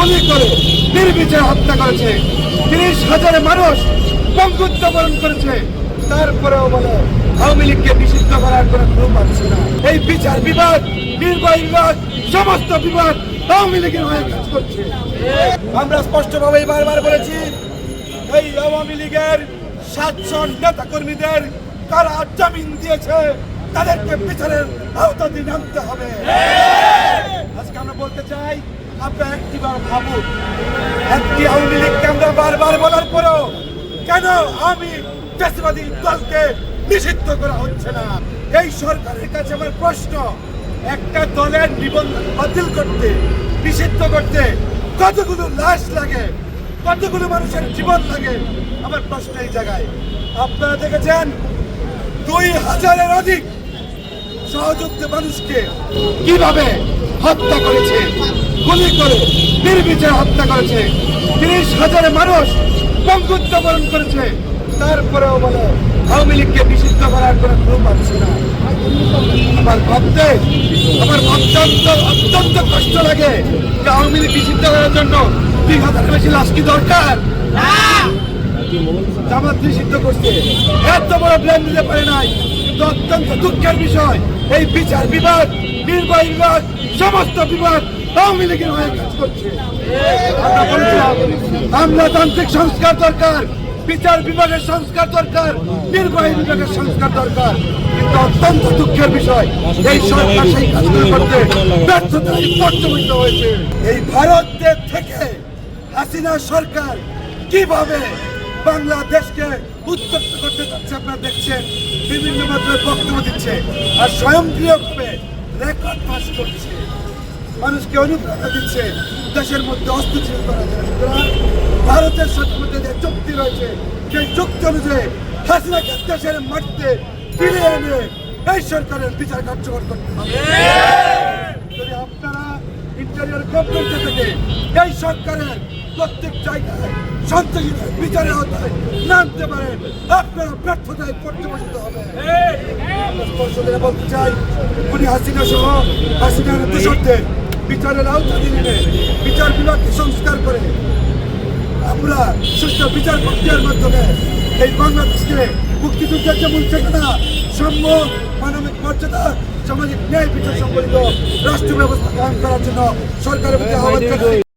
গুলি করে নির্বিচারে হত্যা করেছে, 30,000 মানুষ বঙ্গুত্ব বরণ করেছে, তারপরেও বলে আওয়ামী লীগকে নিষিদ্ধ করার কোনো প্রুফ আছে না। এই বিচার বিভাগ, নির্বাহী বিভাগ, সমস্ত বিভাগ আওয়ামী লীগের হয়ে কাজ করছে। আমরা স্পষ্টভাবে বারবার বলেছি, এই আওয়ামী লীগের 700 নেতা কর্মীদের কারা জামিন দিয়েছে তাদেরকে বিচারের আওতায় আনতে হবে। আজকে আমরা বলতে চাই, আপনারা একটিবার ভাবুন, একটি আওয়ামী লীগকে আমরা বারবার বলার পরেও কেন আমি দেশবাদী দলকে নিষিদ্ধ করা হচ্ছে না? এই সরকারের কাছে আমার প্রশ্ন, একটা দলের নিবন্ধন বাতিল করতে, নিষিদ্ধ করতে কতগুলো লাশ লাগে, কতগুলো মানুষের জীবন লাগে? আমার প্রশ্ন এই জায়গায়। আপনারা দেখেছেন 2,000-এর অধিক সহযোদ্ধা মানুষকে কিভাবে হত্যা করেছে, গুলি করে নির্বিচারে হত্যা করেছে, 30,000 মানুষ বঙ্গুত্ব বরণ করেছে, তারপরেও বলে আওয়ামী লীগকে নিষিদ্ধ করার কোনো প্রুফ আছে না। আমার ভাবতে অত্যন্ত কষ্ট লাগে যে আওয়ামী লীগ নিষিদ্ধ করার জন্য 2,000-এর বেশি লাশ কি দরকার? জামাত নিষিদ্ধ করছে, এত বড় ব্লেম দিতে পারে নাই। কিন্তু অত্যন্ত দুঃখের বিষয়, এই বিচার বিভাগ, নির্বাহী বিভাগ, সমস্ত বিভাগ আওয়ামী লীগের হয়ে কাজ করছে। আমরা বলেছিলাম আমলাতান্ত্রিক সংস্কার দরকার, বিচার বিভাগের সংস্কার দরকার, নির্বাহী বিভাগের সংস্কার দরকার। কিন্তু অত্যন্ত দুঃখের বিষয়, এই সরকার সেই কাজগুলো করতে ব্যর্থতায় পর্যবেসিত হয়েছে। এই ভারতের থেকে হাসিনা সরকার কিভাবে বাংলাদেশকে উত্তপ্ত করতে যাচ্ছে আপনারা দেখছেন, বিভিন্ন মাধ্যমে বক্তব্য দিচ্ছে আর স্বয়ংক্রিয়ভাবে রেকর্ড পাস করছে, মানুষকে অনুপ্রেরণা দিচ্ছে দেশের মধ্যে অস্থিতিশীল করার জন্য। সুতরাং ভারতের সাথে মধ্যে যে চুক্তি রয়েছে, সেই চুক্তি অনুযায়ী হাসিনাকে দেশের মাটিতে ফিরিয়ে এনে এই সরকারের বিচার কার্যকর করতে হবে। যদি আপনারা ইন্টেরিয়র গভর্নমেন্ট থেকে এই সরকারের প্রত্যেক জায়গায় সন্ত্রাসীদের বিচারের আওতায় নামতে পারেন, আপনারা ব্যর্থতায় পর্যবেসিত হবে। বলতে চাই, উনি হাসিনা সহ হাসিনার দোষরদের বিচারের আওতায় নিয়ে বিচার বিভাগকে সংস্কার করে আমরা সুষ্ঠু বিচার প্রক্রিয়ার মাধ্যমে এই বাংলাদেশকে মুক্তিযুদ্ধের যেমন চেতনা, সাম্য, মানবিক মর্যাদা, সামাজিক ন্যায় বিচার সম্বলিত রাষ্ট্র ব্যবস্থা কায়েম করার জন্য সরকারের প্রতি আহ্বান জানাই।